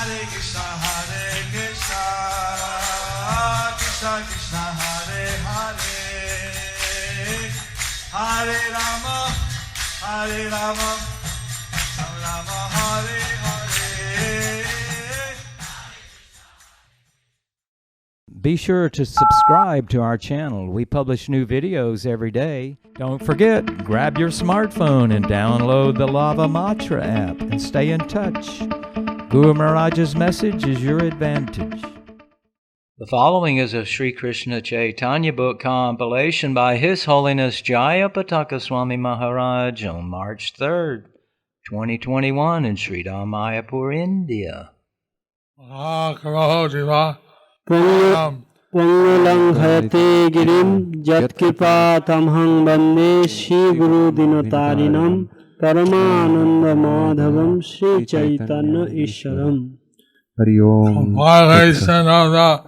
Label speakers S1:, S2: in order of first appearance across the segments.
S1: Krishna Krishna Hare Hare, Hare Rama, Hare Rama, Rama Hare Hare.
S2: Be sure to subscribe to our channel. We publish new videos every day. Don't forget, grab your smartphone and download the Lava Matra app and stay in touch. Guru Mahārāja's message is your advantage. The following is a Sri Kṛṣṇa Caitanya book compilation by His Holiness Jayapataka Swami Mahārāja on March 3rd, 2021 in Sri Mayapur, India.
S3: Pungulangkhayate girim jatkripa tamhang bande Shri Guru Dinotarinam Paramananda Madhavam Sri Chaitanya Ishwaram.
S4: Hari Om.
S5: Compilation of the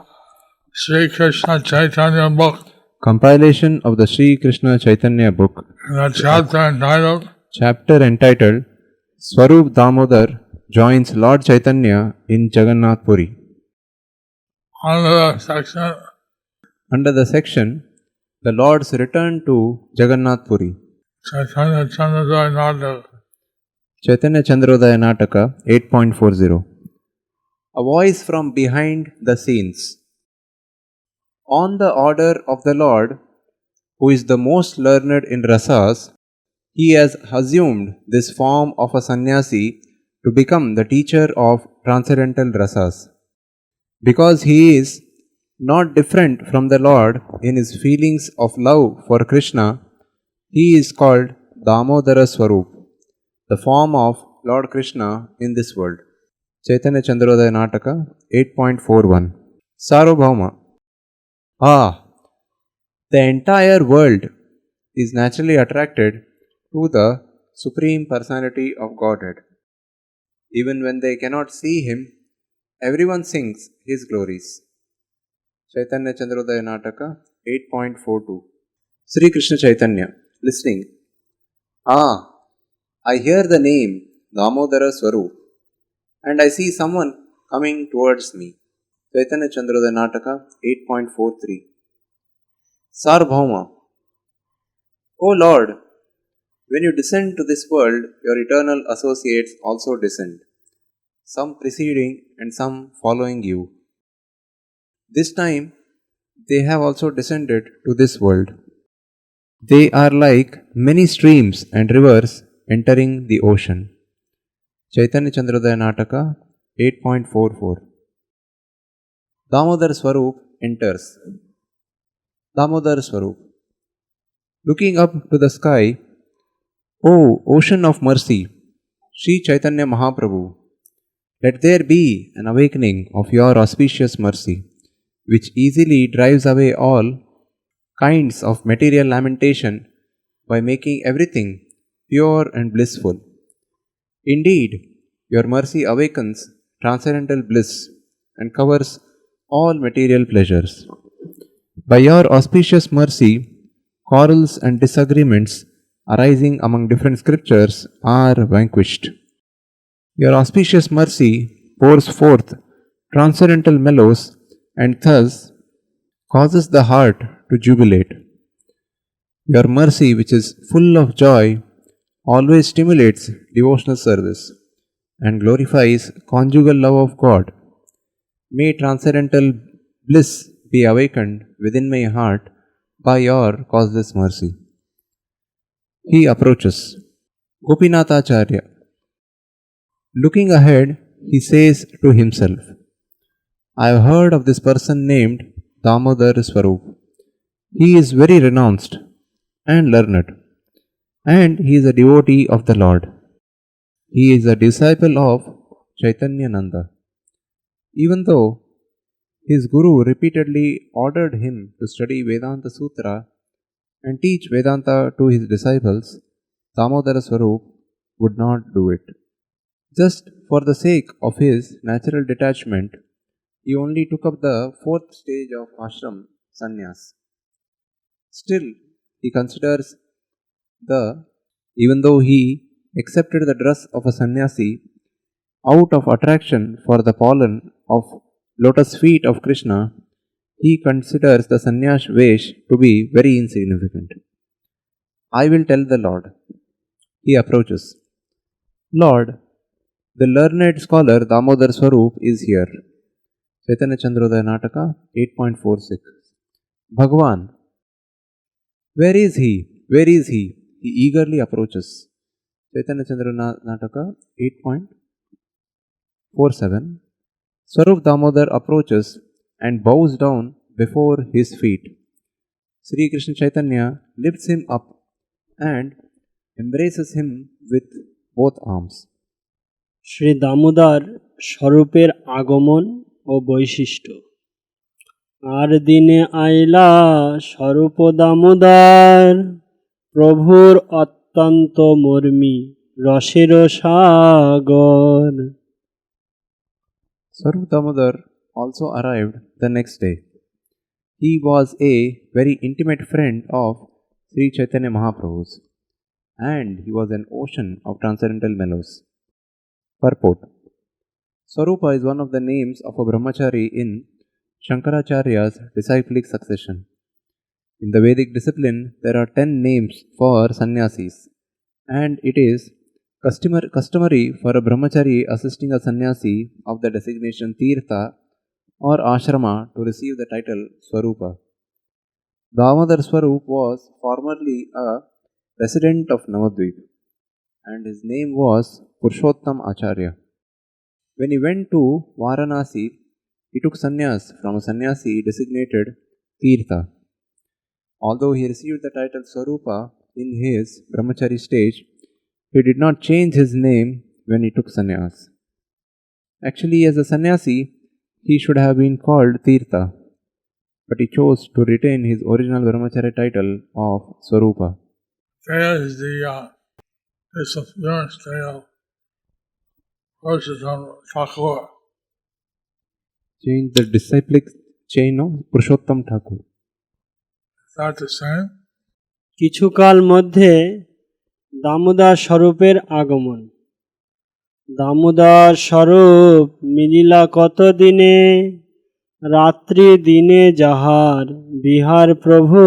S5: Sri Kṛṣṇa Caitanya book.
S4: Compilation of the Sri Kṛṣṇa Caitanya book.
S5: The
S4: chapter entitled Svarūpa Dāmodara joins Lord Caitanya in Jagannātha Purī. Under the section, the Lord's return to Jagannātha Purī. Caitanya Chandrodaya Nataka 8.40. A voice from behind the scenes. On the order of the Lord, who is the most learned in rasas, he has assumed this form of a sannyasi to become the teacher of transcendental rasas. Because he is not different from the Lord in his feelings of love for Kṛṣṇa, he is called Dāmodara Svarūpa, the form of Lord Kṛṣṇa in this world. Caitanya Chandrodaya Nataka 8.41. Sarvabhauma. The entire world is naturally attracted to the Supreme Personality of Godhead. Even when they cannot see Him, everyone sings His glories. Caitanya Chandrodaya Nataka 8.42. Sri Kṛṣṇa Caitanya, listening. I hear the name Dāmodara Svarūpa, and I see someone coming towards me. Caitanya Chandrodaya Nataka 8.43. Sarvabhauma. O Lord, when you descend to this world, your eternal associates also descend, some preceding and some following you. This time, they have also descended to this world. They are like many streams and rivers entering the ocean. Caitanya Chandrodaya Nataka 8.44. Damodar Svarūpa enters. Damodar Svarūpa. Looking up to the sky, O ocean of mercy, Sri Chaitanya Mahaprabhu, let there be an awakening of your auspicious mercy, which easily drives away all kinds of material lamentation by making everything pure and blissful. Indeed, your mercy awakens transcendental bliss and covers all material pleasures. By your auspicious mercy, quarrels and disagreements arising among different scriptures are vanquished. Your auspicious mercy pours forth transcendental mellows and thus causes the heart to jubilate. Your mercy, which is full of joy, always stimulates devotional service and glorifies conjugal love of God. May transcendental bliss be awakened within my heart by your causeless mercy. He approaches. Gopinathacharya. Looking ahead, he says to himself, I have heard of this person named Damodar Svarūpa. He is very renounced and learned, and he is a devotee of the Lord. He is a disciple of Chaitanya Nanda. Even though his Guru repeatedly ordered him to study Vedanta Sutra and teach Vedanta to his disciples, Damodara Svarūpa would not do it. Just for the sake of his natural detachment, he only took up the fourth stage of ashram, sannyas. Still, he considers even though he accepted the dress of a sannyasi, Out of attraction for the pollen of lotus feet of Krishna, he considers the sannyas vesh to be very insignificant. I will tell the Lord. He approaches. Lord, the learned scholar Damodar Svarūpa is here. Chaitanya Chandrodaya Nataka 8.46. Bhagavan, where is he? Where is he? He eagerly approaches. Chaitanya Chandrodaya Nataka 8.47. Svarūpa Dāmodara approaches and bows down before his feet. Sri Krishna Chaitanya lifts him up and embraces him with both arms.
S3: Shri Damodar স্বরূপের আগমন ও বৈশিষ্ট্য। আর দিনে আইলা স্বরূপ দামোদর, প্রভুর অত্যন্ত মর্মী রসের সাগর।
S4: Svarūpa Dāmodara also arrived the next day. He was a very intimate friend of Sri Chaitanya Mahaprabhu's, and he was an ocean of transcendental mellows. Purport. Svarūpa is one of the names of a brahmachari in Shankaracharya's disciplic succession. In the Vedic discipline, there are 10 names for sannyasis, and it is customary for a brahmachari assisting a sannyasi of the designation Tirtha or Ashrama to receive the title Svarūpa. Damodar Svarūpa was formerly a resident of Navadvip, and his name was Purushottam Acharya. When he went to Varanasi, he took sannyas from a sannyasi designated Tirtha. Although he received the title Svarūpa in his brahmachari stage, he did not change his name when he took sannyas. Actually, as a sannyasi, he should have been called Tirtha, but he chose to retain his original brahmachari title of Svarūpa.
S5: There is the disappearance day of Jayapatākā.
S4: Change the disciplic chain of Purushottam Thakur.
S5: Is that the same?
S3: কিছুকাল মধ্যে দামোদর স্বরূপের আগমন। দামোদর স্বরূপ মিলিলা কত দিনে, রাত্রি দিনে যাহার বিহার প্রভু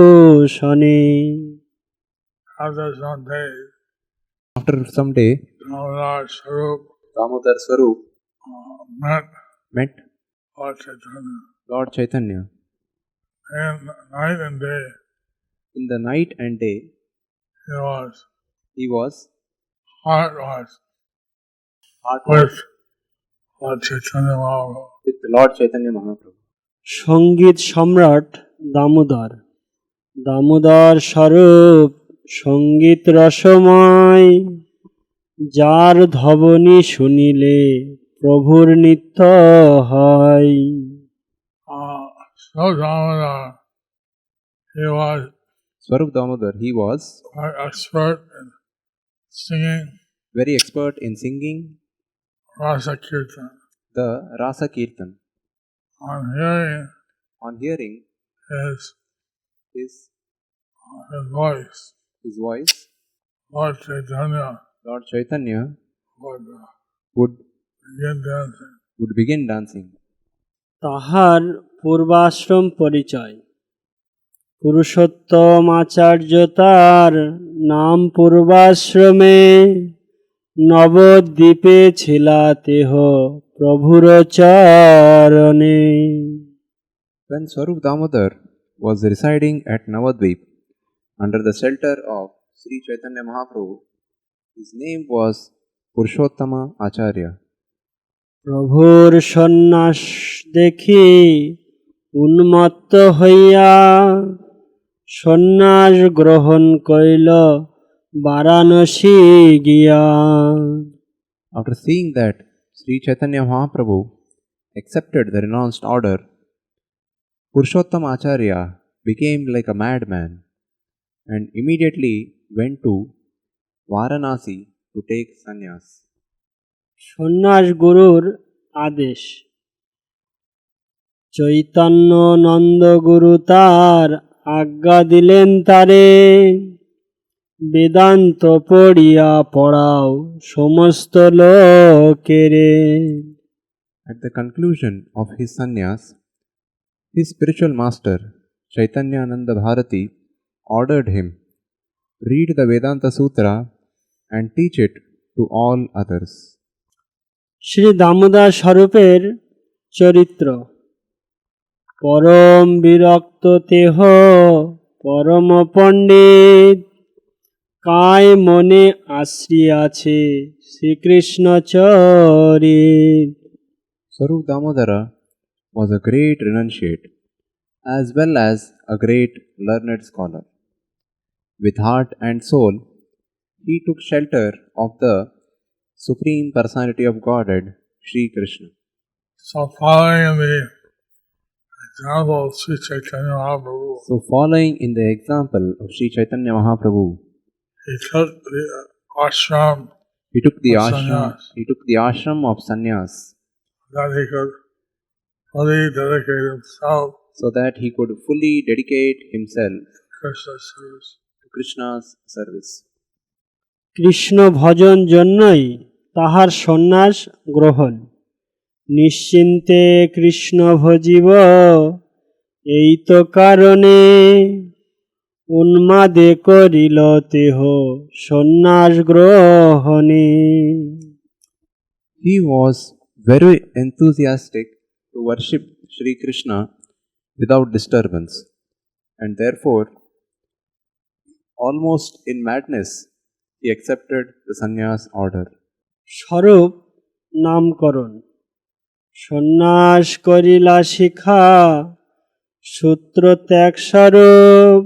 S3: শনে।
S5: After some days,
S4: After some day,
S5: Damodar Svarūpa
S4: met
S5: Lord Chaitanya.
S4: Lord Chaitanya.
S5: And night and day,
S4: In the night and day,
S5: he was
S4: heart
S5: with Lord Chaitanya Mahaprabhu.
S4: with Lord Chaitanya Mahaprabhu.
S3: সঙ্গীত সম্রাট দামোদর। দামোদর স্বরূপ সঙ্গীত রসময়, যার ধবনী শুনিলে প্রভুর নিত্য হয়।
S5: So Damodar, he was
S4: Svarūpa Dāmodara, he was
S5: very expert in singing
S4: very expert in singing
S5: Rasa Kirtan.
S4: the Rasa Kirtan.
S5: On hearing
S4: his
S5: his voice,
S4: Lord Chaitanya would begin dancing.
S3: তাহার পূর্বাশ্রম পরিচয়। পুরুষোত্তম আচার্য তার নাম পূর্বাশ্রমে, নবদ্বীপে ছিলা তেহ প্রভুর চরণে।
S4: When Svarūpa Dāmodara was residing at Navadvip under the shelter of Sri Chaitanya Mahaprabhu, his name was Purushottama Acharya.
S3: প্রভুর সন্ন্যাস দেখি উন্মত্ত হইয়া, সন্ন্যাস গ্রহণ কইল বারাণসী গিয়া।
S4: After seeing that Sri Chaitanya Mahaprabhu accepted the renounced order, Purushottama Acharya became like a madman and immediately went to Varanasi to take sannyas.
S3: সন্ন্যাস গুরুর আদেশ। চৈতন্য নন্দ গুরু তার আজ্ঞা দিলেন তারে, বেদান্ত পড়িয়া পড়াও সমস্ত লোকেরে।
S4: At the conclusion of his sannyas, his spiritual master, Caitanya Bharati, ordered him, read the Vedanta Sutra and teach it to all others.
S3: Shri Damodar স্বরূপের চরিত্র। পরম বিরক্ত তেহ পরম পণ্ডিত, কায় মনে আশ্রিয়াছে শ্রীকৃষ্ণ চরিত।
S4: Svarūpa Dāmodara was a great renunciate as well as a great learned scholar. With heart and soul, he took shelter of the Supreme Personality of Godhead, Sri Kṛṣṇa.
S5: So following in the example of Sri Caitanya Mahaprabhu,
S4: So, following in the example of Sri Caitanya Mahaprabhu,
S5: he took the ashram
S4: he took the
S5: of
S4: ashram.
S5: sannyas.
S4: He took the ashram of sannyas,
S5: that he could fully dedicate himself
S4: so that he could fully dedicate himself
S5: to Krishna's service.
S4: to Krishna's service.
S3: Krishna ভজন জন্যই তাহার সন্ন্যাস গ্রহণ, নিশ্চিন্তে কৃষ্ণ ভজিব এই তো কারণে, উন্মাদে করিল তেহ সন্ন্যাস গ্রহণে।
S4: He was very enthusiastic to worship Sri Krishna without disturbance, and therefore, almost in madness, he accepted the sannyas order.
S3: স্বরূপ নামকরণ, সন্ন্যাস করিলা শিখা সূত্র ত্যাগ স্বরূপ,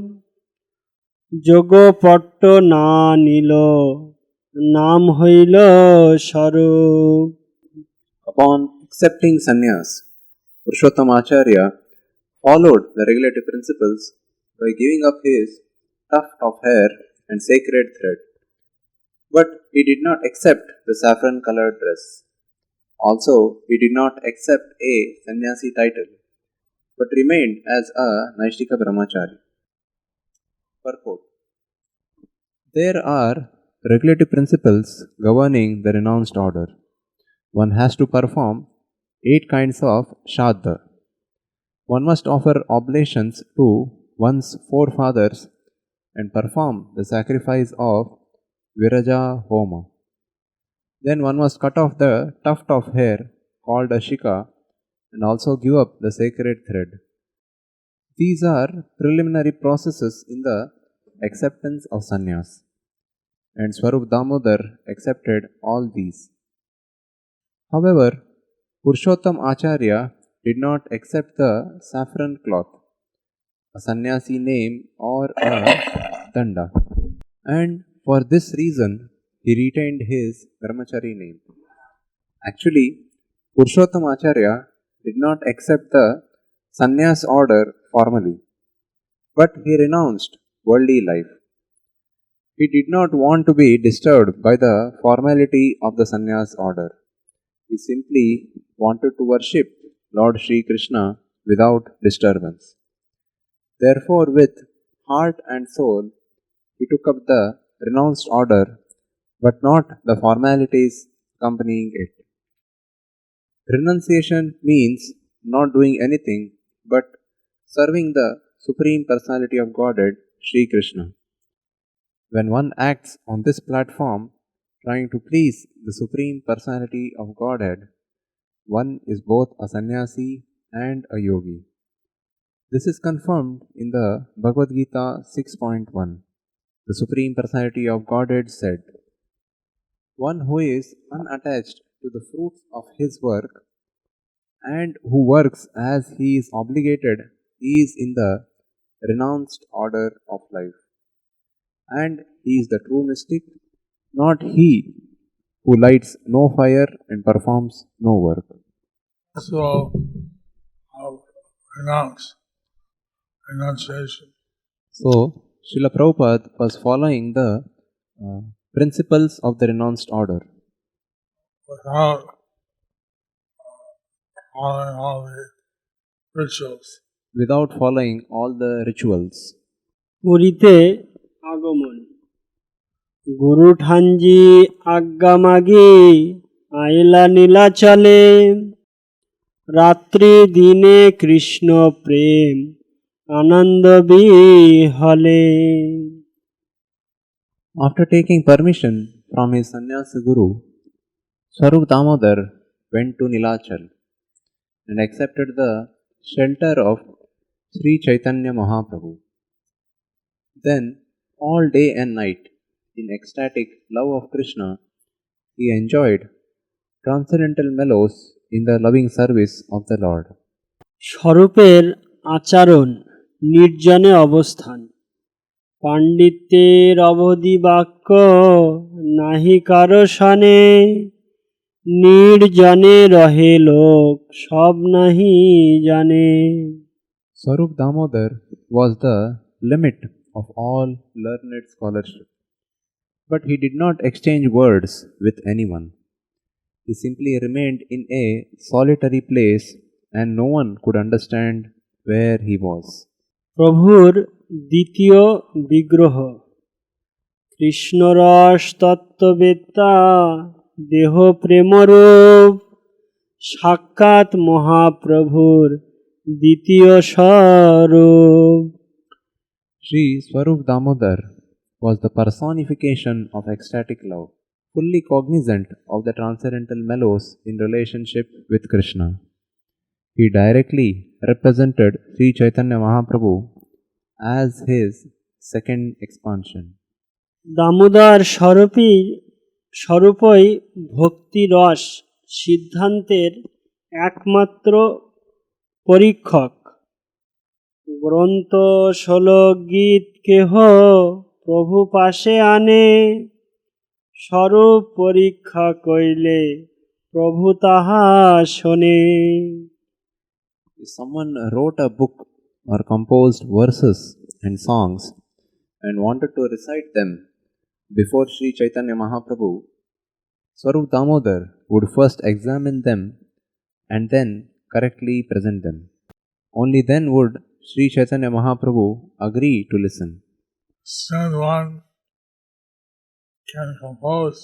S3: যোগপট্ট না নিল নাম হইল স্বরূপ।
S4: Upon accepting sannyas, Purushottam Acharya followed the regulative principles by giving up his tuft of hair and sacred thread. But he did not accept the saffron colored dress. Also, he did not accept a sannyasi title, but remained as a Naishtika Brahmachari. Purport. There are regulative principles governing the renounced order. One has to perform 8 kinds of Shraddha. One must offer oblations to one's forefathers and perform the sacrifice of Viraja Homa. Then one must cut off the tuft of hair called a shika and also give up the sacred thread. These are preliminary processes in the acceptance of sannyas, and Svarūpa Dāmodara accepted all these. However, Purushottam Acharya did not accept the saffron cloth, a sannyasi name or a danda, and for this reason he retained his brahmachari name. Actually, Purushottam Acharya did not accept the sannyas order formally, but he renounced worldly life. He did not want to be disturbed by the formality of the sannyas order. He simply wanted to worship Lord Sri Krishna without disturbance. Therefore, with heart and soul, he took up the renounced order, but not the formalities accompanying it. Renunciation means not doing anything but serving the Supreme Personality of Godhead, Sri Krishna. When one acts on this platform, trying to please the Supreme Personality of Godhead, one is both a sannyasi and a yogi. This is confirmed in the Bhagavad Gita 6.1. The Supreme Personality of Godhead said, "One who is unattached to the fruits of his work and who works as he is obligated is in the renounced order of life. And he is the true mystic, not he who lights no fire and performs no work."
S5: So, renunciation.
S4: So, Srila Prabhupada was following the principles of the renounced order
S5: Without following all the rituals.
S4: without following all the rituals.
S3: পুরীতে আগমন, গুরু ঠাঞ্জি আজ্ঞা মাগি আইলা নীলাচলে রাত্রি দিনে কৃষ্ণ প্রেম আনন্দ বিহলে।
S4: After taking permission from his sannyasi guru, Svarūpa Dāmodara went to Nilachal and accepted the shelter of Sri Caitanya Mahaprabhu. Then, all day and night, in ecstatic love of Krishna, he enjoyed transcendental mellows in the loving service of the Lord.
S3: স্বরূপের আচরণ নির্জনে অবস্থান, পাণ্ডিত্যের অবধি বাক্য নাহি কারো সনে, নির্জনে রহে লোক সব নাহি জানে।
S4: Svarūpa Dāmodara was the limit of all learned scholarship. But he did not exchange words with anyone. He simply remained in a solitary place and no one could understand where he was.
S3: প্রভুর দ্বিতীয় বিগ্রহ কৃষ্ণরস তত্ত্ববেত্তা দেহ প্রেমরূপ, সাক্ষাৎ মহাপ্রভুর দ্বিতীয় স্বরূপ।
S4: Sri Svarūpa Dāmodara was the personification of ecstatic love, fully cognizant of the transcendental mellows in relationship with Krishna. He directly represented Sri Caitanya Mahaprabhu as his second expansion.
S3: Damodar স্বরূপই ভক্তি রস সিদ্ধান্তের একমাত্র পরীক্ষক। গ্রন্থ শ্লোক গীত কেহ প্রভু পাশে আনে, স্বরূপ পরীক্ষা কইলে প্রভু তাহা শোনে।
S4: If someone wrote a book or composed verses and songs and wanted to recite them before Sri Caitanya Mahaprabhu, Svarūpa Dāmodara would first examine them and then correctly present them. Only then would Sri Caitanya Mahaprabhu agree to listen.
S5: Since one can compose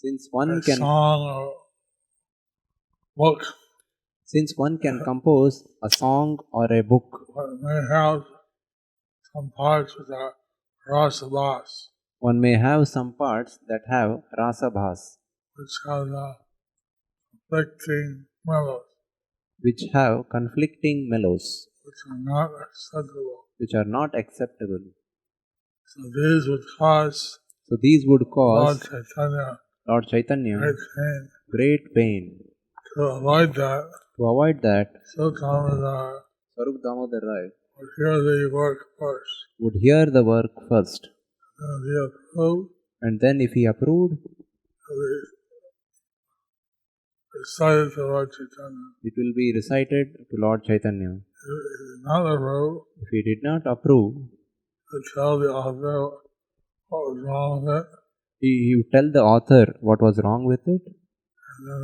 S4: Since
S5: a
S4: one can
S5: song or book,
S4: compose a song or a book,
S5: one may have some parts which are rasabhas,
S4: one may have some parts that have rasabhas,
S5: which have conflicting melodies,
S4: which have conflicting mellows,
S5: which are not acceptable.
S4: which are not acceptable.
S5: So these would cause
S4: Lord
S5: Lord Caitanya
S4: Chaitanya
S5: great pain.
S4: great pain.
S5: To avoid that,
S4: Svarūpa Dāmodara
S5: would hear the work first.
S4: would hear the work first,
S5: And he approved,
S4: and then if he approved,
S5: recited to Lord Caitanya.
S4: it will be recited to Lord Chaitanya.
S5: If he did not approve,
S4: If he did not approve,
S5: to tell the author what was wrong with it,
S4: he would tell the author what was wrong with it,
S5: and then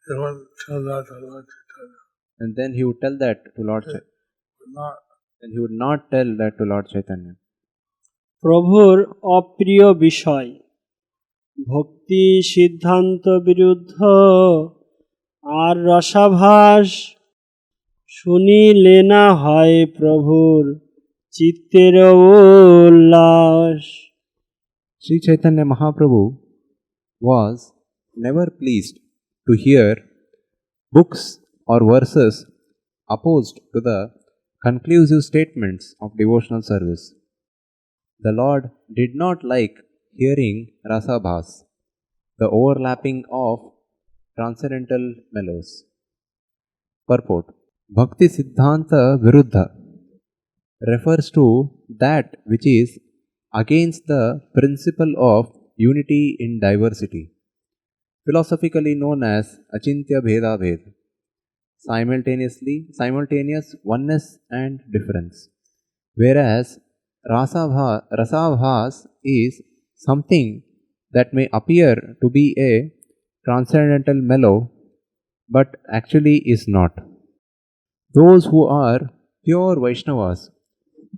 S5: he would tell that to Lord Caitanya.
S4: and then he would tell that to Lord Chaitanya.
S5: Would not.
S4: Then he would not tell that to Lord Chaitanya.
S3: প্রভুর অপ্রিয় বিষয় ভক্তি সিদ্ধান্ত বিরুদ্ধ আর রসাভাস, শুনিলে না হয় প্রভুর চিত্তের উল্লাস।
S4: Sri Chaitanya Mahaprabhu was never pleased to hear books or verses opposed to the conclusive statements of devotional service. The Lord did not like hearing rasabhas, the overlapping of transcendental mellows. Purport: Bhakti Siddhanta Viruddha refers to that which is against the principle of unity in diversity, philosophically known as Achintya Bheda Bhed, simultaneous oneness and difference, whereas rasabhas is something that may appear to be a transcendental mellow but actually is not. Those who are pure Vaishnavas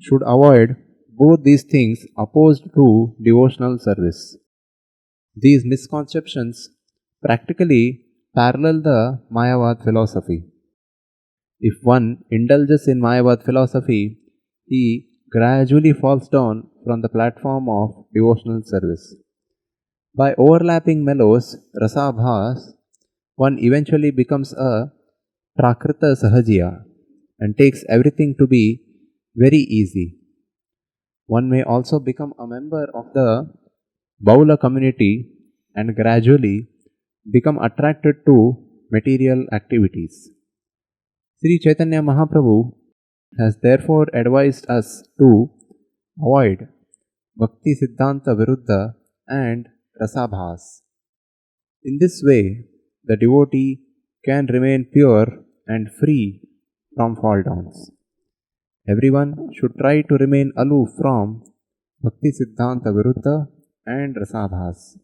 S4: should avoid both these things opposed to devotional service. These misconceptions practically parallel the Mayavad philosophy. If one indulges in Mayavad philosophy, he gradually falls down from the platform of devotional service. By overlapping mellows, rasabhas, one eventually becomes a prakrita sahajiya and takes everything to be very easy. One may also become a member of the Baula community and gradually become attracted to material activities. Sri Caitanya Mahaprabhu has therefore advised us to avoid Bhakti Siddhanta Viruddha and Rasabhas. In this way, the devotee can remain pure and free from fall downs. Everyone should try to remain aloof from Bhakti Siddhanta Viruddha and Rasabhas.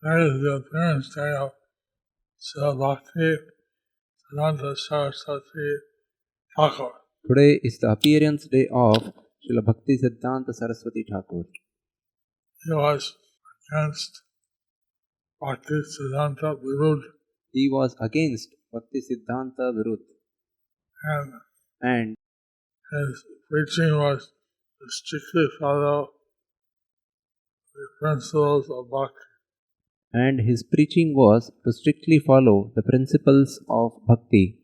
S5: That is the appearance day of Sri Bhakti Siddhanta Saraswati Thakur.
S4: Today is the appearance day of Srila Bhakti Siddhanta Saraswati Thakur.
S5: He was against Bhakti Siddhanta Viruddha,
S4: He was against Bhakti Siddhanta Viruddha and
S5: his preaching was to strictly follow the principles of Bhakti.
S4: and his preaching was to strictly follow the principles of Bhakti,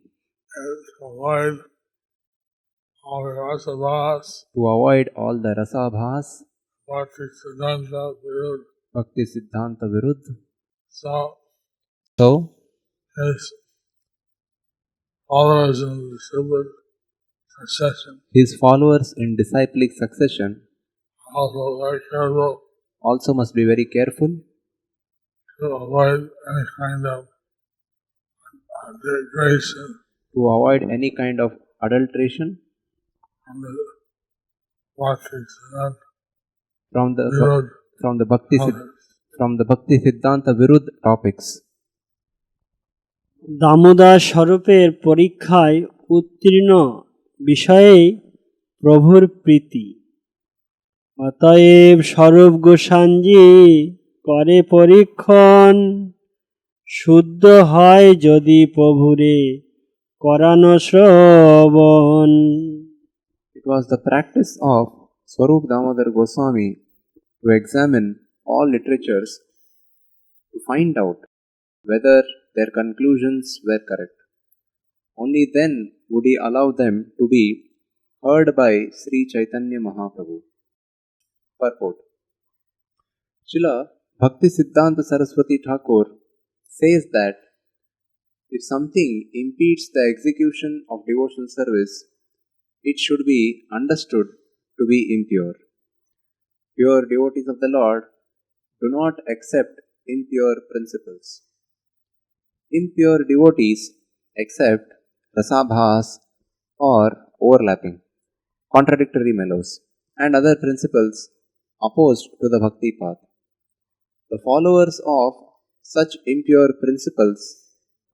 S5: And to avoid all the rasabhas,
S4: to avoid all the rasabhas,
S5: Bhakti Siddhanta Viruddha.
S4: Bhakti Siddhanta Viruddha.
S5: So,
S4: So,
S5: his followers in disciplic succession
S4: his followers in disciplic succession
S5: also very careful
S4: also must be very careful
S5: to avoid any kind of degradation
S4: to avoid any kind of adulteration
S5: from the Bhakti Siddhanta
S4: from the
S5: Viruddha.
S4: from the Bhakti Siddhanta Viruddha topics.
S3: Damodar স্বরূপের পরীক্ষায় উত্তীর্ণ বিষয়েই প্রভুর প্রীতি। অতএব স্বরূপ গোস্বামী করে পরীক্ষণ, শুদ্ধ হয় যদি প্রভুরে করানো শ্রবণ।
S4: It was the practice of Svarūpa Dāmodara Goswami to examine all literatures to find out whether their conclusions were correct. Only then would he allow them to be heard by Sri Caitanya Mahaprabhu. Purport. Srila Bhakti Siddhanta Saraswati Thakur says that if something impedes the execution of devotional service, it should be understood to be impure. Pure devotees of the Lord do not accept impure principles. Impure devotees accept rasabhas or overlapping, contradictory mellows, and other principles opposed to the bhakti path. The followers of such impure principles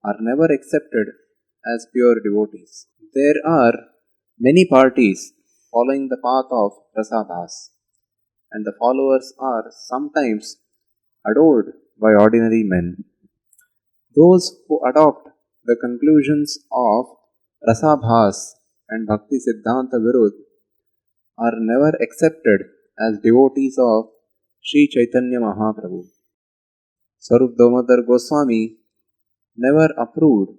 S4: are never accepted as pure devotees. There are many parties following the path of rasabhas, and the followers are sometimes adored by ordinary men. Those who adopt the conclusions of rasabhas and Bhakti Siddhanta Viruddha are never accepted as devotees of Sri Caitanya Mahaprabhu. Svarūpa Dāmodara Goswami never approved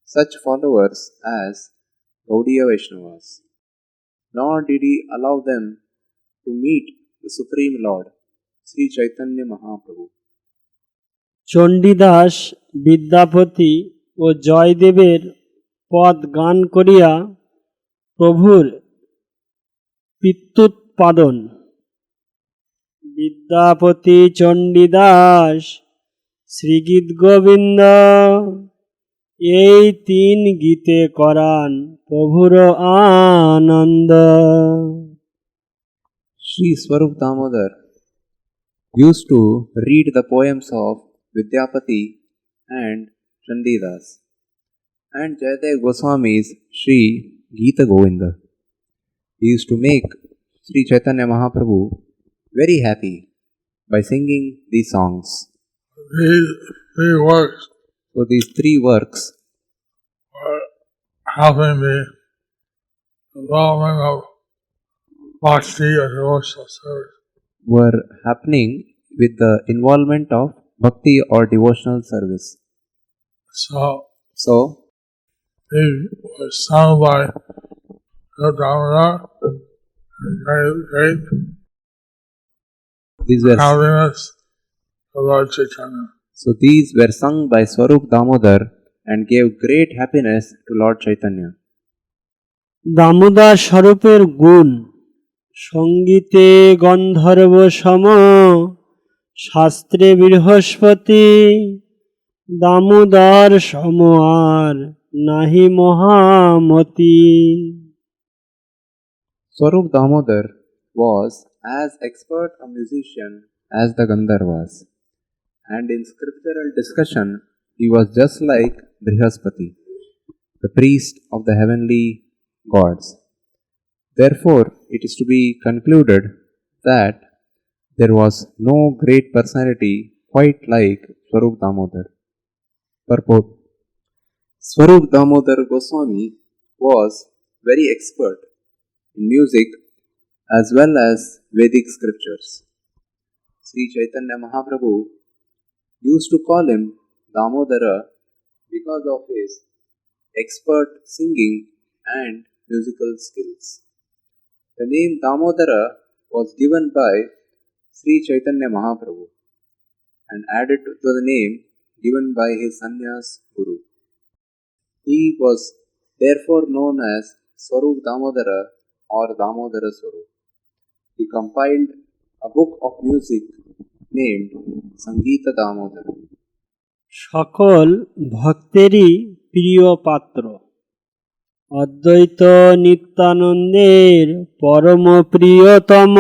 S4: such followers as Gaudiya Vaishnavas, nor did he allow them to meet the Supreme Lord, Sri Caitanya Mahaprabhu.
S3: Chandidas Vidyapati ও জয়দেবের পদ গান করিয়া প্রভুর পিত্যুৎপাদন। বিদ্যাপতি চণ্ডীদাস শ্রীগীত গোবিন্দ, এই তিন গীতে করান প্রভুর আনন্দ।
S4: Sri Svarūpa Dāmodara used to read the poems of Vidyapati and Chandidas and Jayadev Goswami's Sri Gita Govinda. He used to make Sri Chaitanya Mahaprabhu very happy by singing these songs.
S5: These three works
S4: So these three works
S5: were helping the development of bhakti and devotional service.
S4: were happening with the involvement of bhakti or devotional service.
S5: So these were sung by Svarūpa Dāmodara and great
S4: These were
S5: happiness to Lord Chaitanya.
S4: So these were sung by Svarūpa Dāmodara and gave great happiness to Lord Chaitanya.
S3: Damodar স্বরূপের গুণ সঙ্গীতে গন্ধর্ব সম শাস্ত্রে বৃহস্পতি দামোদর সম আর নাহি মহামতি।
S4: Svarūpa Dāmodara was as expert a musician as the Gandharvas, and in scriptural discussion he was just like Brihaspati, the priest of the heavenly gods. Therefore, it is to be concluded that there was no great personality quite like Svarūpa Dāmodara. Purport: Svarūpa Dāmodara Goswami was very expert in music as well as Vedic scriptures. Sri Chaitanya Mahaprabhu used to call him Damodara because of his expert singing and musical skills. The name Damodara was given by Sri Chaitanya Mahaprabhu and added to the name given by his sannyas guru. He was therefore known as Svarūpa Dāmodara or Damodara Swarup. He compiled a book of music named Sangita Damodara.
S3: সকল ভক্তেরই প্রিয় পাত্র অদ্বৈত নিত্যানন্দের পরম প্রিয়তম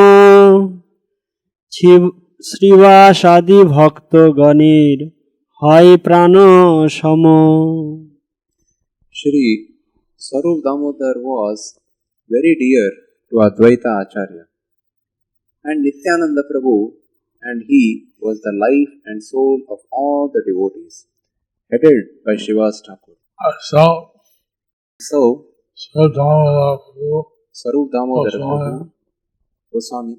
S3: শ্রীবাস আদি ভক্তগণের হয় প্রাণ সম।
S4: Shri Svarūpa Dāmodara was very dear to Advaita Acharya and Nityananda Prabhu, and he was the life and soul of all the devotees, headed by Srivas Thakur. So, Svarūpa Dāmodara Prabhu Goswami,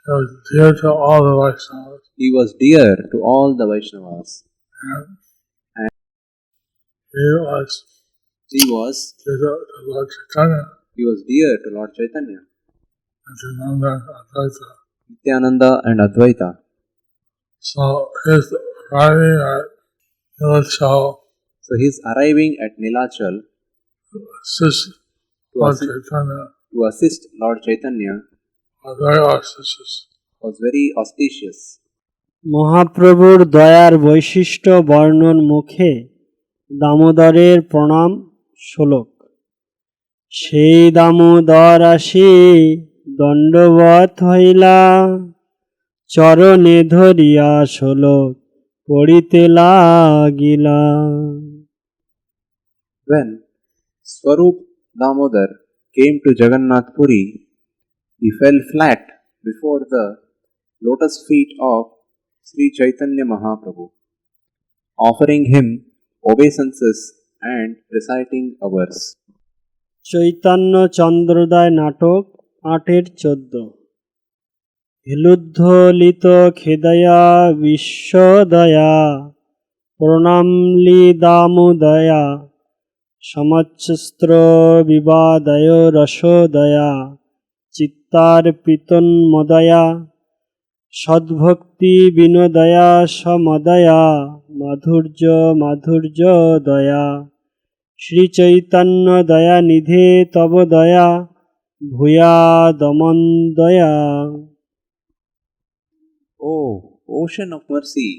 S5: he was dear to all the Vaishnavas.
S4: he was dear to all the Vaishnavas.
S5: And
S4: He was
S5: dear to Lord Chaitanya
S4: he was dear to Lord Chaitanya,
S5: Nityananda and
S4: Nityananda and
S5: Advaita.
S4: Advaita.
S5: So his arriving at Nilachal
S4: So his arriving at Nilachal
S5: to assist Lord Chaitanya
S4: to assist Lord Chaitanya
S5: was very auspicious.
S4: was very auspicious.
S3: মহাপ্রভুর দয়ার বৈশিষ্ট্য বর্ণন মুখে দামোদরের প্রণাম শ্লোক। সেই দামোদর আসি দণ্ডবৎ হইলা চরণে ধরিয়া শ্লোক পড়িতে লাগিলা।
S4: When Svarūpa Dāmodara came to Jagannātha Purī, he fell flat before the lotus feet of Sri Chaitanya Mahaprabhu, offering him obeisances and reciting a verse.
S3: Chaitanya চন্দ্রোদয় নাটক ৮-১৪। হেলুদ্ধলিত খেদয়া বিশ্বদয়া প্রণামলি দামোদয়া সমচ্ছস্ত্র বিবাদয় রসোদয়া চিত্তার্পিতন্মদয়া সদ্ভক্তি বিনোদয়া সমদয়া মাধুর্য মাধুর্য দয়া শ্রী চৈতন্য দয়া নিধে তব দয়া ভূয়া দমন দয়া।
S4: O ocean of mercy,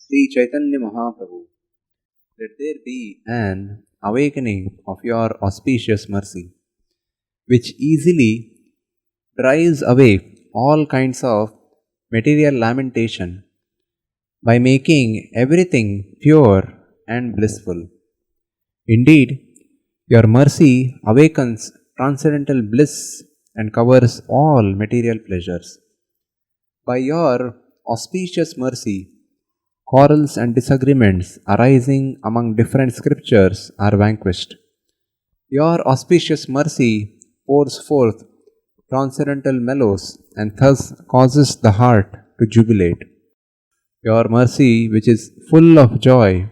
S4: Sri Chaitanya Mahaprabhu, let there be an awakening of your auspicious mercy, which easily drives away all kinds of material lamentation by making everything pure and blissful. Indeed, your mercy awakens transcendental bliss and covers all material pleasures. By your auspicious mercy, quarrels and disagreements arising among different scriptures are vanquished. Your auspicious mercy pours forth transcendental mellows and thus causes the heart to jubilate. Your mercy, which is full of joy,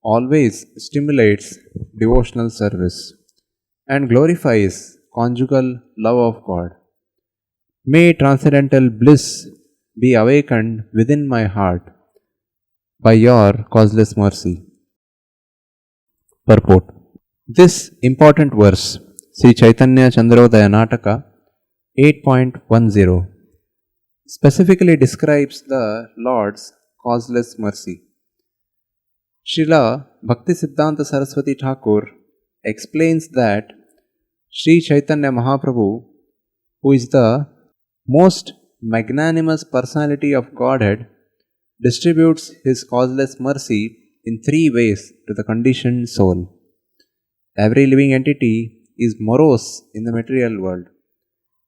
S4: always stimulates devotional service and glorifies conjugal love of God. May transcendental bliss be awakened within my heart by your causeless mercy. Purport. This important verse, Sri Caitanya Chandrodaya Nataka 8.10, specifically describes the Lord's causeless mercy. Srila Bhaktisiddhanta Saraswati Thakur explains that Sri Chaitanya Mahaprabhu, who is the most magnanimous personality of Godhead, distributes his causeless mercy in three ways to the conditioned soul. Every living entity is morose in the material world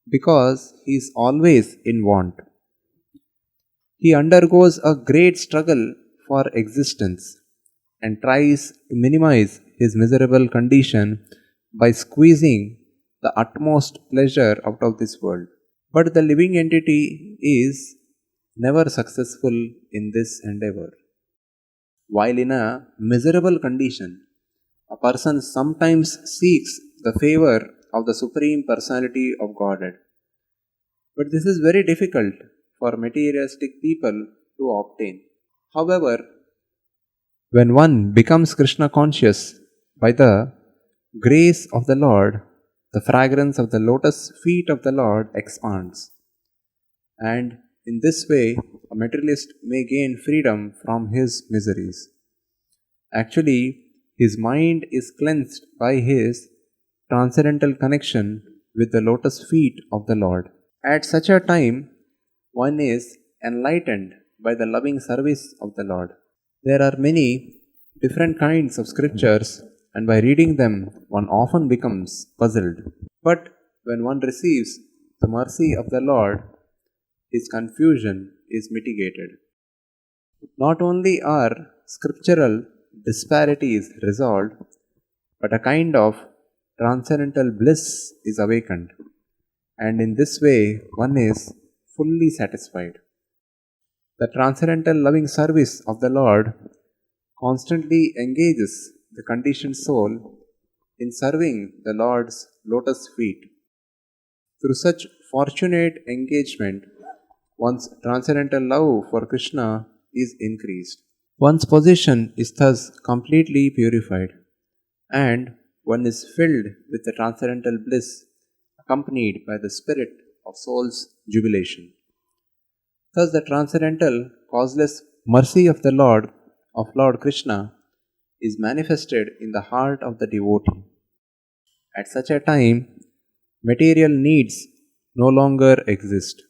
S4: because he is always in want. He undergoes a great struggle for existence and tries to minimize his miserable condition by squeezing the utmost pleasure out of this world. But the living entity is never successful in this endeavor. While in a miserable condition, a person sometimes seeks the favor of the Supreme Personality of Godhead. But this is very difficult for materialistic people to obtain. However, when one becomes Kṛṣṇa conscious, by the grace of the Lord, the fragrance of the lotus feet of the Lord expands. And in this way, a materialist may gain freedom from his miseries. Actually, his mind is cleansed by his transcendental connection with the lotus feet of the Lord. At such a time, one is enlightened by the loving service of the Lord. There are many different kinds of scriptures, and by reading them, one often becomes puzzled. But when one receives the mercy of the Lord, his confusion is mitigated. Not only are scriptural disparities resolved, but a kind of transcendental bliss is awakened, and in this way one is fully satisfied. The transcendental loving service of the Lord constantly engages the conditioned soul in serving the Lord's lotus feet. Through such fortunate engagement, one's transcendental love for Kṛṣṇa is increased. One's position is thus completely purified, and one is filled with the transcendental bliss accompanied by the spirit of soul's jubilation. Thus the transcendental causeless mercy of the Lord Kṛṣṇa is manifested in the heart of the devotee. At such a time, material needs no longer exist.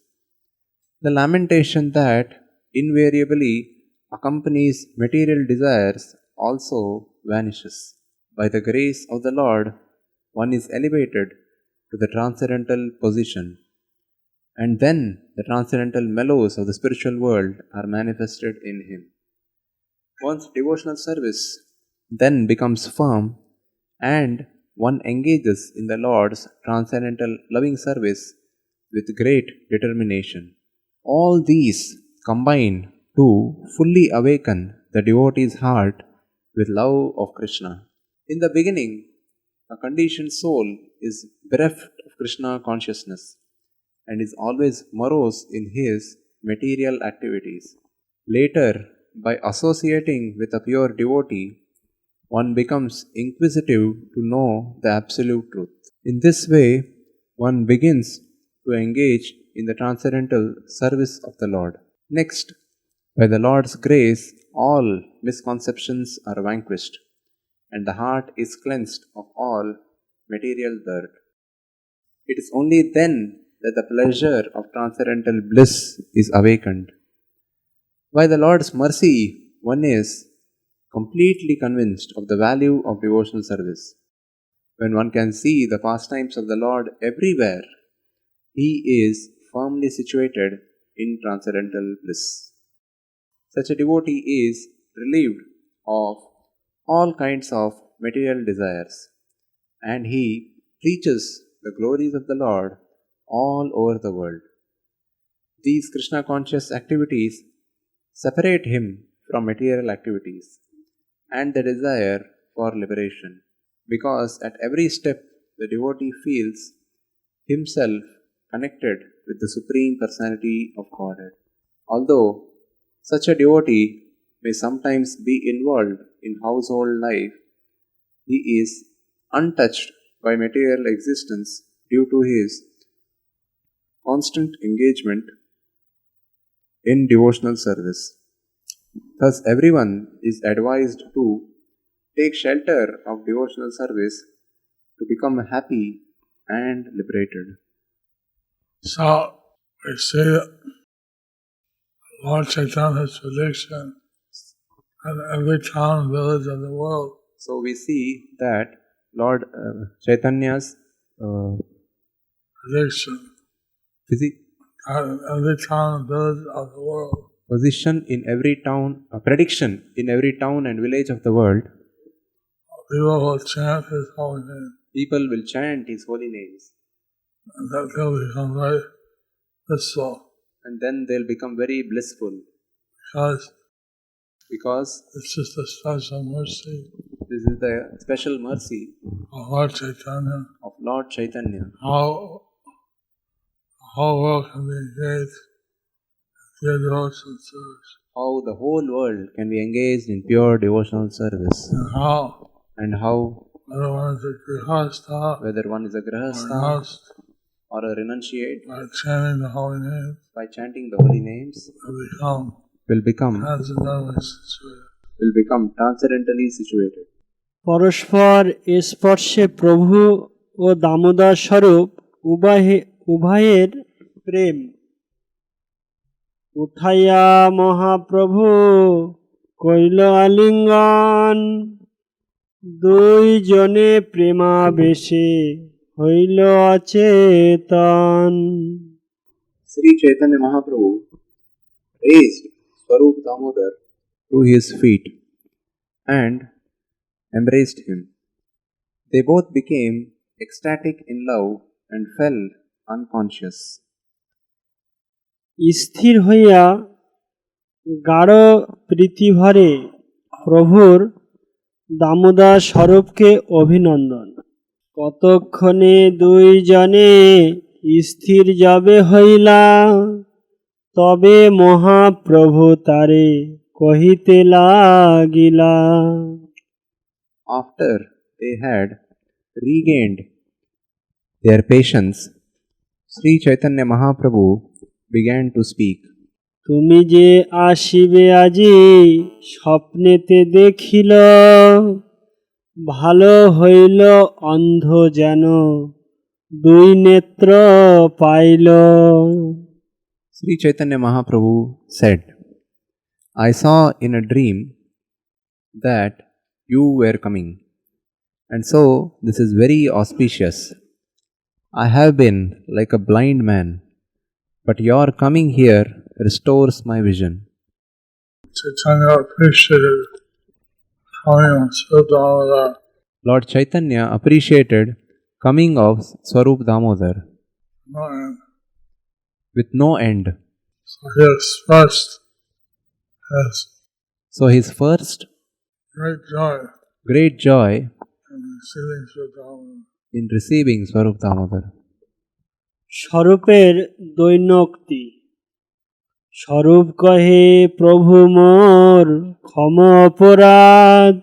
S4: The lamentation that invariably accompanies material desires also vanishes. By the grace of the Lord, one is elevated to the transcendental position, and then the transcendental mellows of the spiritual world are manifested in him. One's devotional service then becomes firm, and one engages in the Lord's transcendental loving service with great determination. All these combine to fully awaken the devotee's heart with love of Kṛṣṇa. In the beginning, a conditioned soul is bereft of Kṛṣṇa consciousness and is always morose in his material activities. Later, by associating with a pure devotee, one becomes inquisitive to know the absolute truth. In this way, one begins to engage in the transcendental service of the Lord. Next, by the Lord's grace, all misconceptions are vanquished, and the heart is cleansed of all material dirt. It is only then that the pleasure of transcendental bliss is awakened. By the Lord's mercy, one is completely convinced of the value of devotional service. When one can see the pastimes of the Lord everywhere, he is firmly situated in transcendental bliss. Such a devotee is relieved of all kinds of material desires, and he preaches the glories of the Lord all over the world. These Krishna conscious activities separate him from material activities and the desire for liberation, because at every step the devotee feels himself connected with the Supreme Personality of Godhead. Although such a devotee may sometimes be involved in household life, he is untouched by material existence due to his constant engagement in devotional service. Thus, everyone is advised to take shelter of devotional service to become happy and liberated.
S5: So, we see Lord Chaitanya's prediction in every town and village of the world.
S4: So, we see that Lord Chaitanya's
S5: Prediction in every town and village of the world.
S4: Position in every town, prediction in every town and village of the world.
S5: People will chant His holy name.
S4: People will chant His holy names.
S5: And that they'll become very blissful.
S4: And then they'll become very blissful. Because
S5: it's just a special mercy.
S4: This is the special mercy
S5: of Lord Chaitanya.
S4: Of Lord Chaitanya.
S5: How the whole world can be engaged in pure devotional service.
S4: How the whole world can be engaged in pure devotional service. And how
S5: whether one is a grihastha,
S4: or a renunciate,
S5: by chanting the holy names,
S4: will become transcendentally situated.
S3: পরস্পর স্পর্শে প্রভু ও দামোদর স্বরূপ উভয়ের প্রেম উঠাইয়া মহাপ্রভু কইল আলিঙ্গন, দুই জনে প্রেমাবেশে হইল অচেতন।
S4: Sri Chaitanya Mahaprabhu raised Svarūpa Dāmodara to his feet and embraced him. They both became ecstatic in love and fell unconscious.
S3: স্থির হইয়া গাঢ় প্রীতিভরে প্রভুর দামোদর স্বরূপকে অভিনন্দন। কতক্ষণে দুই জনে স্থির যাবে হইলা, তবে মহাপ্রভু তারে কহিতে লাগিলা।
S4: After they had regained their patience, Sri Chaitanya Mahaprabhu began to speak.
S3: তুমি যে আসিবে আজি স্বপ্নেতে দেখিল, ভালো হইল অন্ধ যেন দুই নেত্র pile.
S4: Sri Chaitanya Mahaprabhu said, I saw in a dream that you were coming, and so this is very auspicious. I have been like a blind man, but your coming here restores my vision.
S5: Chaitanya appreciated coming of Svarūpa Dāmodara.
S4: Lord Chaitanya appreciated coming of Svarūpa Dāmodara with no end.
S5: So he expressed
S4: his first great joy in receiving Svarūpa Dāmodara.
S3: স্বরূপের দৈন্যক্তি। স্বরূপ কহে প্রভু মোর ক্ষম অপরাধ,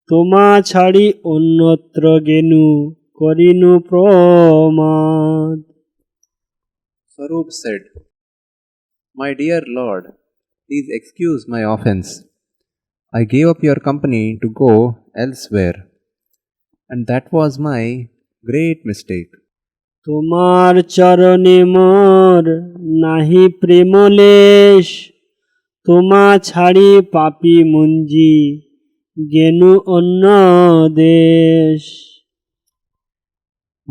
S3: তোমা ছাড়ি অন্যত্র গেনু করিনু প্রমাদ।
S4: Svarūpa said, My dear Lord, please excuse my offense. I gave up your company to go elsewhere, and that was my great mistake.
S3: তোমার চরণে মোর নাহি প্রেমলেশ, তোমা ছাড়ি পাপী মুঞ্জি গেনু অন্য দেশ।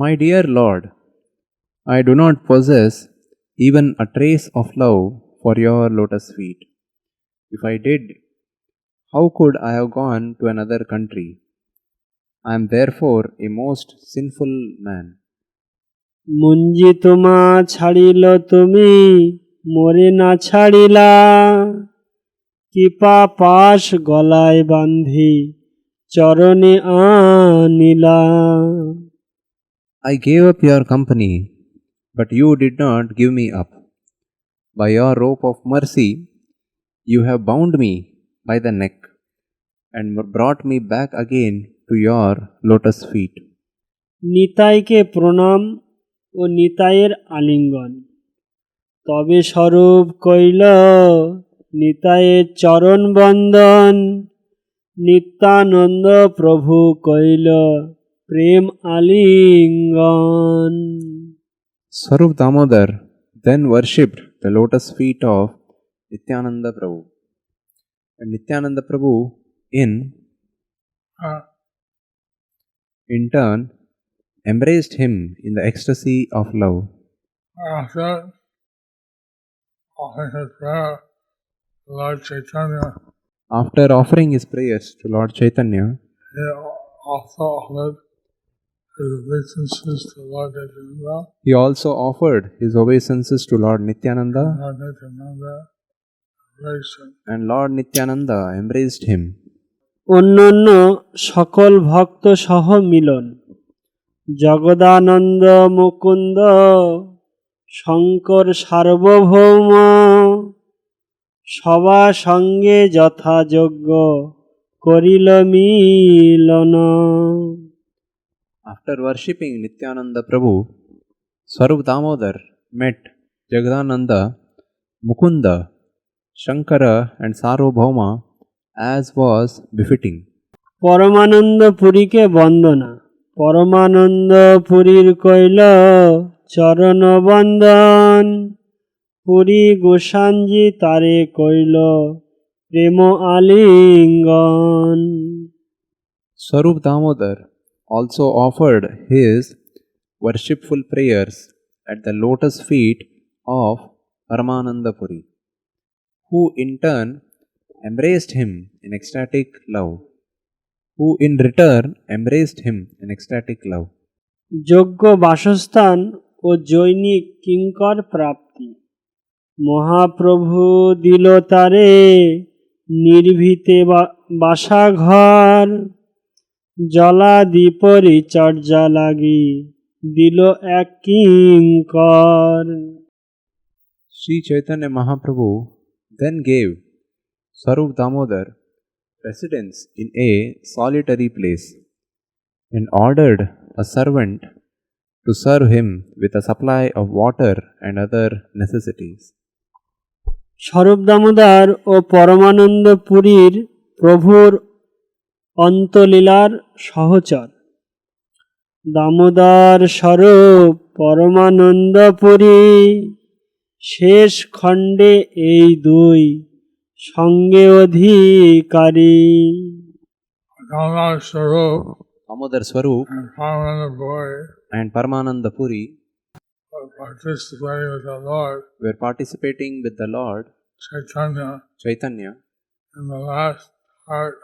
S4: My dear Lord, I do not possess even a trace of love for your lotus feet. If I did, how could I have gone to another country? I am therefore a most sinful man.
S3: মুঞ্জি তোমা ছাড়িল তুমি মোরে না ছাড়িলা কৃপা পাশ গলায় বান্ধি চরণে আনিলা
S4: I gave up your company, but you did not give me up. By your rope of mercy, you have bound me by the neck and brought me back again to your lotus feet.
S3: নিতাইকে প্রণাম ও নিতাইয়ের আলিঙ্গন তবে স্বরূপ কইল নিতাইয়ের চরণ বন্দন নিত্যানন্দ প্রভু কইল প্রেম আলিঙ্গন
S4: Svarūpa Dāmodara then worshipped the lotus feet of Nityananda Prabhu. And Nityananda Prabhu in turn embraced him in the ecstasy of love.
S5: After offering his prayer to Lord Caitanya,
S4: After offering his prayers to Lord Caitanya,
S5: he also offered his obeisances to Lord Nityananda.
S4: he also offered his obeisances to Lord Nityananda,
S5: Lord Nityananda embraced him.
S4: and Lord Nityananda embraced him.
S3: অন্যান্য সকল ভক্ত সহ মিলন জগদানন্দ মুকুন্দ শঙ্কর সার্বভৌম সভা সঙ্গে যথাযোগ্য করিল মিলন
S4: After worshipping Nityananda Prabhu, Svarūpa Dāmodara met Jagannātha, Mukunda, Shankara and Sarvabhauma as was befitting.
S3: পরমানন্দ পুরীকে বন্দনা পরমানন্দ পুরীর কইল চরণ বন্দন পুরী গোসাঞ্জি তারে কইল প্রেম আলিঙ্গন
S4: Svarūpa Dāmodara also offered his worshipful prayers at the lotus feet of Paramananda Puri, who in turn embraced him in ecstatic love, who in return embraced him in ecstatic love.
S3: যোগ্য বাসস্থান ও জৈনিক কিঙ্কর প্রাপ্তি মহাপ্রভু দিল তারে নির্ভীতে বাসাঘর জলাদি পরিচর্যা লাগি দিল এক কিঙ্কর
S4: Sri Chaitanya Mahaprabhu then gave Svarūpa Dāmodara residence in a solitary place and ordered a servant to serve him with a supply of water and other necessities.
S3: স্বরূপ দামোদর ও পরমানন্দ পুরীর প্রভুর অন্তলীলার সহচর দামোদর স্বরূপ পরমানন্দ পুরী শেষ খণ্ডে এই দুই সঙ্গে অধিকারী
S5: Damodar Svarūpa
S4: Damodar Svarūp
S5: and Paramananda Puri
S4: and Paramananda Puri
S5: were participating with the Lord
S4: were participating with the Lord
S5: Caitanya
S4: Chaitanya
S5: in the last part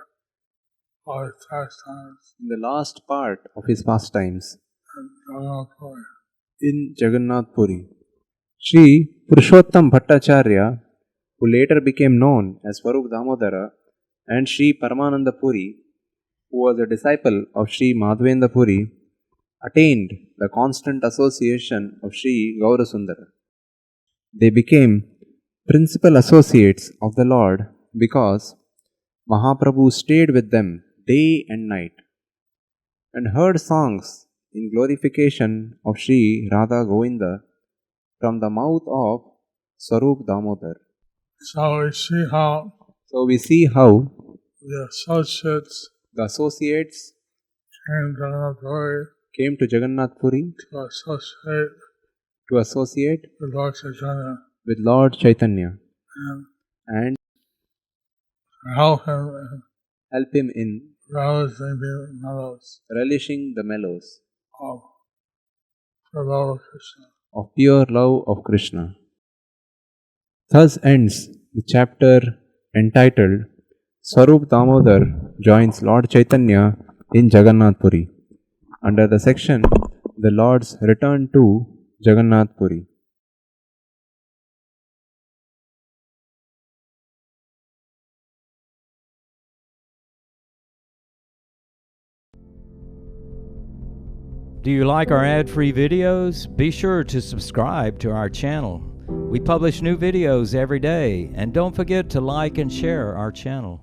S5: of his pastimes
S4: in the last part of his pastimes
S5: in Jagannātha Purī.
S4: in Jagannātha Purī. Sri Purushottam Bhattacharya, who later became known as Svarūpa Dāmodara, and Sri Paramananda Puri, who was a disciple of Sri Madhavendra Puri, attained the constant association of Sri Gaurasundara. They became principal associates of the Lord because Mahaprabhu stayed with them day and night and heard songs in glorification of Sri Radha Govinda from the mouth of Svarūpa Dāmodara.
S5: So we see how the
S4: associates
S5: came to Jagannātha Purī
S4: came to Jagannātha Puri
S5: to associate
S4: with
S5: Lord Caitanya
S4: with Lord Chaitanya and
S5: help him in relishing the mellows
S4: of the Lord Krishna. of pure love of Kṛṣṇa. Thus ends the chapter entitled Svarūpa Dāmodara joins Lord Caitanya in Jagannātha Purī, under the section The Lord's Return to Jagannātha Purī.
S2: Do you like our ad-free videos? Be sure to subscribe to our channel. We publish new videos every day, and don't forget to like and share our channel.